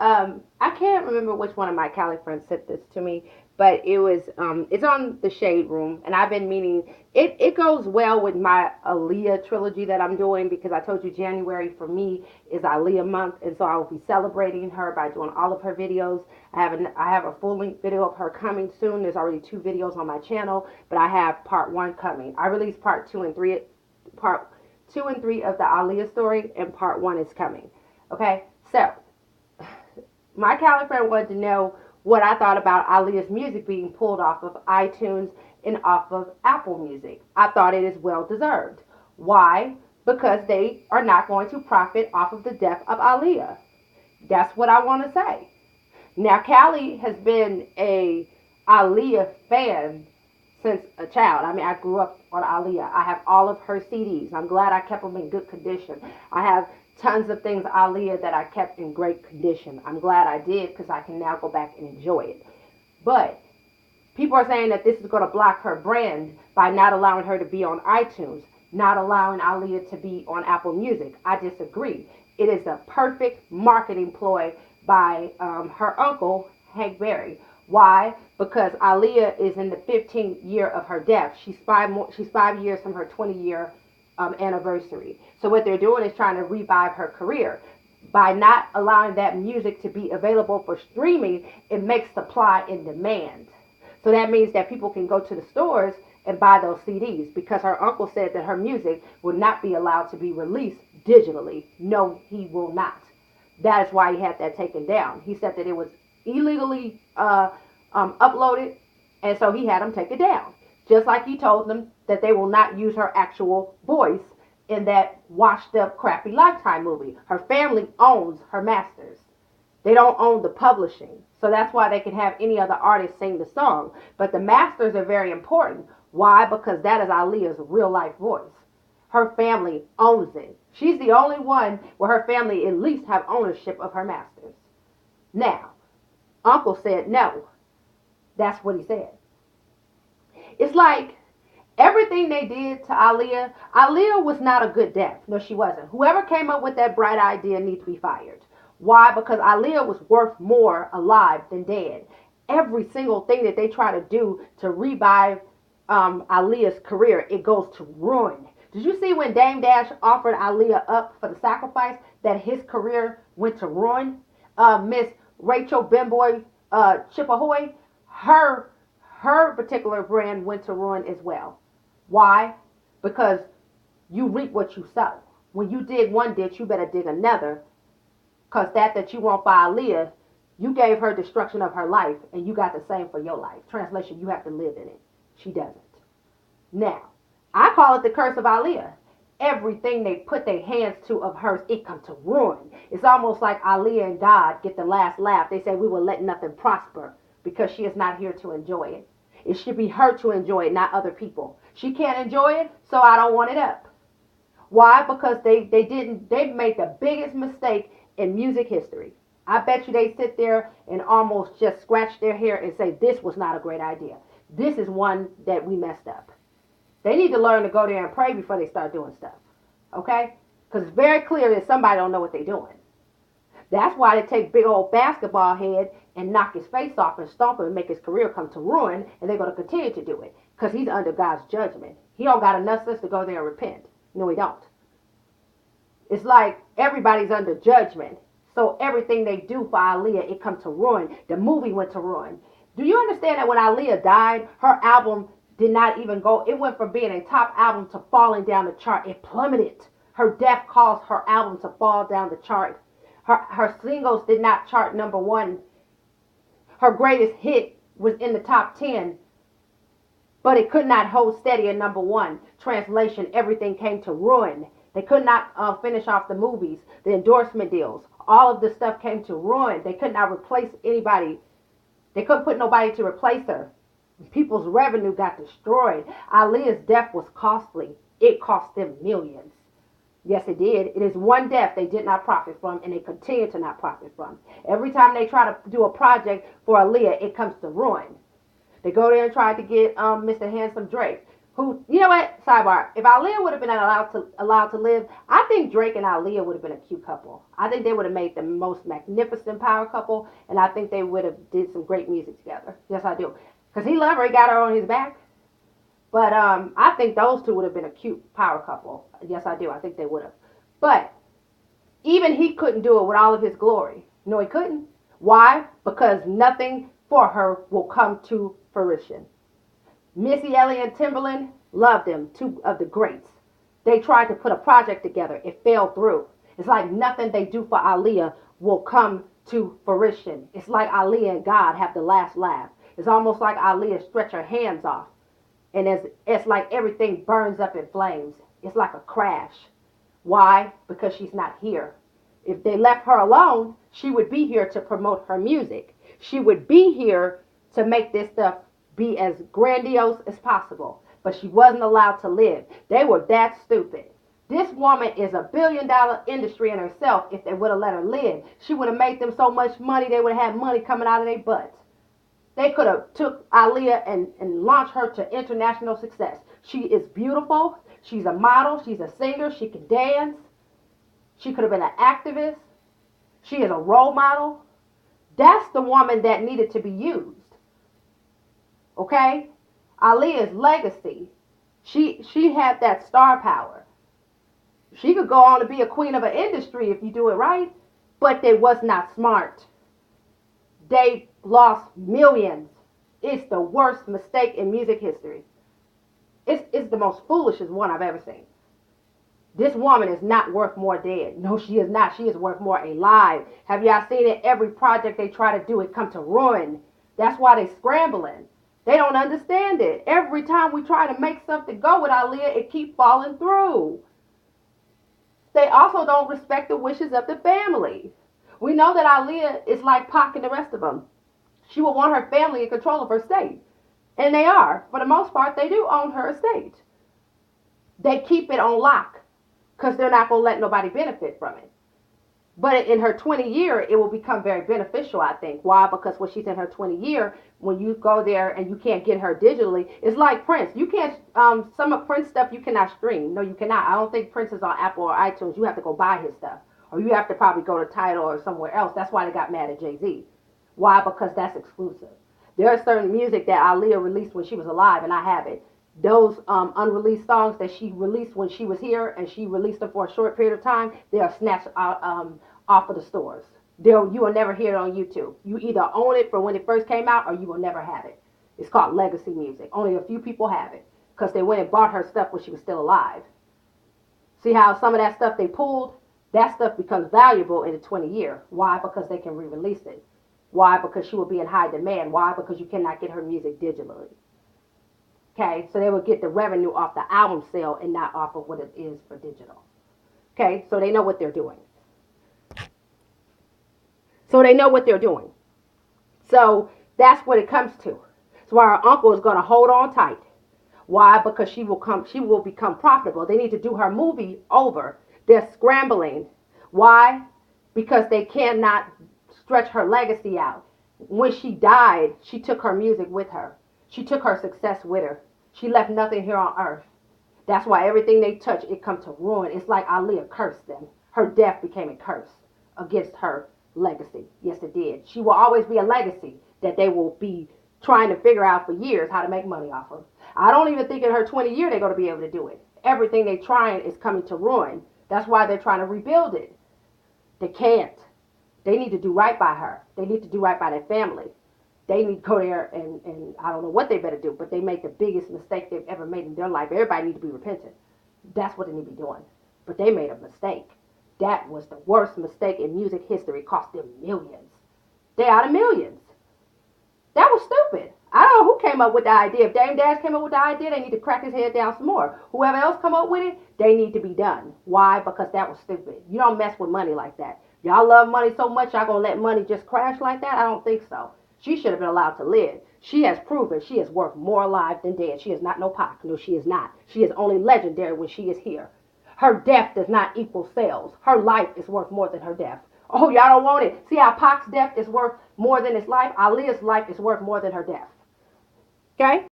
I can't remember which one of my Cali friends sent this to me, but it was it's on the Shade Room, and I've been meaning it goes well with my Aaliyah trilogy that I'm doing because I told you January for me is Aaliyah month, and so I will be celebrating her by doing all of her videos. I have a full length video of her coming soon. There's already 2 videos on my channel, but I have part 1 coming. I released part two and three of the Aaliyah story, and part 1 is coming. Okay, so my Cali friend wanted to know what I thought about Aaliyah's music being pulled off of iTunes and off of Apple Music. I thought it is well deserved. Why? Because they are not going to profit off of the death of Aaliyah. That's what I want to say. Now, Callie has been a Aaliyah fan since a child. I mean, I grew up on Aaliyah. I have all of her CDs. I'm glad I kept them in good condition. I have tons of things Aaliyah that I kept in great condition. I'm glad I did because I can now go back and enjoy it. But people are saying that this is going to block her brand by not allowing her to be on iTunes, not allowing Aaliyah to be on Apple Music. I disagree. It is a perfect marketing ploy by her uncle, Hank Berry. Why? Because Aaliyah is in the 15th year of her death. She's 5 years from her 20-year anniversary. So what they're doing is trying to revive her career. By not allowing that music to be available for streaming, it makes supply and demand. So that means that people can go to the stores and buy those CDs because her uncle said that her music will not be allowed to be released digitally. No, he will not. That is why he had that taken down. He said that it was illegally uploaded, and so he had them take it down. Just like he told them that they will not use her actual voice in that washed up, crappy Lifetime movie. Her family owns her masters. They don't own the publishing. So that's why they can have any other artist sing the song. But the masters are very important. Why? Because that is Aaliyah's real life voice. Her family owns it. She's the only one where her family at least have ownership of her masters. Now, Uncle said no. That's what he said. It's like everything they did to Aaliyah, Aaliyah was not a good death. No, she wasn't. Whoever came up with that bright idea needs to be fired. Why? Because Aaliyah was worth more alive than dead. Every single thing that they try to do to revive Aaliyah's career, it goes to ruin. Did you see when Dame Dash offered Aaliyah up for the sacrifice that his career went to ruin? Miss Rachel Bemboy Chippehoy, her particular brand went to ruin as well. Why? Because you reap what you sow. When you dig one ditch, you better dig another. Because that you want for Aaliyah, you gave her destruction of her life, and you got the same for your life. Translation, you have to live in it. She doesn't. Now, I call it the curse of Aaliyah. Everything they put their hands to of hers, it comes to ruin. It's almost like Aaliyah and God get the last laugh. They say we will let nothing prosper because she is not here to enjoy it. It should be her to enjoy it, not other people. She can't enjoy it, so I don't want it up. Why? Because they made the biggest mistake in music history. I bet you they sit there and almost just scratch their hair and say this was not a great idea. This is one that we messed up. They need to learn to go there and pray before they start doing stuff. Okay? Because it's very clear that somebody don't know what they're doing. That's why they take big old basketball head and knock his face off and stomp him and make his career come to ruin, and they're going to continue to do it because he's under God's judgment. He don't got enough sense to go there and repent. No, he don't. It's like everybody's under judgment. So everything they do for Aaliyah, it comes to ruin. The movie went to ruin. Do you understand that when Aaliyah died, her album did not even go, it went from being a top album to falling down the chart. It plummeted. Her death caused her album to fall down the chart. Her singles did not chart #1. Her greatest hit was in the top 10, but it could not hold steady at #1. Translation, everything came to ruin. They could not finish off the movies, the endorsement deals. All of this stuff came to ruin. They could not replace anybody. They couldn't put nobody to replace her. People's revenue got destroyed. Aaliyah's death was costly. It cost them millions. Yes, it did. It is one death they did not profit from, and they continue to not profit from. Every time they try to do a project for Aaliyah, it comes to ruin. They go there and try to get Mr. Handsome Drake. Who, you know what? Sidebar. If Aaliyah would have been allowed to live, I think Drake and Aaliyah would have been a cute couple. I think they would have made the most magnificent power couple, and I think they would have did some great music together. Yes, I do. Cause he loved her, he got her on his back. But I think those two would have been a cute power couple. Yes, I do. I think they would have. But even he couldn't do it with all of his glory. No, he couldn't. Why? Because nothing for her will come to fruition. Missy Elliott and Timberland loved them, two of the greats. They tried to put a project together. It fell through. It's like nothing they do for Aaliyah will come to fruition. It's like Aaliyah and God have the last laugh. It's almost like Aaliyah stretch her hands off. And it's like everything burns up in flames. It's like a crash. Why? Because she's not here. If they left her alone, she would be here to promote her music. She would be here to make this stuff be as grandiose as possible. But she wasn't allowed to live. They were that stupid. This woman is a billion-dollar industry in herself. If they would have let her live, she would have made them so much money, they would have had money coming out of their butts. They could have took Aaliyah and launched her to international success. She is beautiful. She's a model. She's a singer. She can dance. She could have been an activist. She is a role model. That's the woman that needed to be used. Okay? Aaliyah's legacy. She had that star power. She could go on to be a queen of an industry if you do it right, but they was not smart. They lost millions. It's the worst mistake in music history. It's the most foolishest one I've ever seen. This woman is not worth more dead. No, she is not. She is worth more alive. Have y'all seen it? Every project they try to do, it come to ruin. That's why they scrambling. They don't understand it. Every time we try to make something go with Aaliyah, it keep falling through. They also don't respect the wishes of the family. We know that Aaliyah is like Pac and the rest of them. She will want her family in control of her estate. And they are. For the most part, they do own her estate. They keep it on lock because they're not going to let nobody benefit from it. But in her 20 year, it will become very beneficial, I think. Why? Because when she's in her 20 year, when you go there and you can't get her digitally, it's like Prince. You can't, some of Prince stuff you cannot stream. No, you cannot. I don't think Prince is on Apple or iTunes. You have to go buy his stuff. Or you have to probably go to Tidal or somewhere else. That's why they got mad at Jay-Z. Why? Because that's exclusive. There are certain music that Aaliyah released when she was alive, and I have it. Those unreleased songs that she released when she was here, and she released them for a short period of time, they are snatched out, off of the stores. You will never hear it on YouTube. You either own it for when it first came out, or you will never have it. It's called legacy music. Only a few people have it because they went and bought her stuff when she was still alive. See how some of that stuff they pulled? That stuff becomes valuable in the 20 year. Why? Because they can re-release it. Why? Because she will be in high demand. Why? Because you cannot get her music digitally. Okay, so they will get the revenue off the album sale and not off of what it is for digital. Okay, so they know what they're doing. So that's what it comes to. So our uncle is going to hold on tight. Why? Because she will become profitable. They need to do her movie over. They're scrambling. Why? Because they cannot stretch her legacy out. When she died, she took her music with her. She took her success with her. She left nothing here on earth. That's why everything they touch, it comes to ruin. It's like Aaliyah cursed them. Her death became a curse against her legacy. Yes, it did. She will always be a legacy that they will be trying to figure out for years how to make money off of. I don't even think in her 20 year they're going to be able to do it. Everything they're trying is coming to ruin. That's why they're trying to rebuild it. They can't. They need to do right by her. They need to do right by their family. They need to go there and I don't know what they better do, but they made the biggest mistake they've ever made in their life. Everybody needs to be repentant. That's what they need to be doing. But they made a mistake. That was the worst mistake in music history. It cost them millions. They out of millions. That was stupid. I don't know who came up with the idea. If Dame Dash came up with the idea, they need to crack his head down some more. Whoever else come up with it, they need to be done. Why? Because that was stupid. You don't mess with money like that. Y'all love money so much, y'all gonna let money just crash like that? I don't think so. She should have been allowed to live. She has proven she is worth more alive than dead. She is not no Pac. No, she is not. She is only legendary when she is here. Her death does not equal sales. Her life is worth more than her death. Oh, y'all don't want it. See how Pac's death is worth more than his life? Aaliyah's life is worth more than her death. Okay?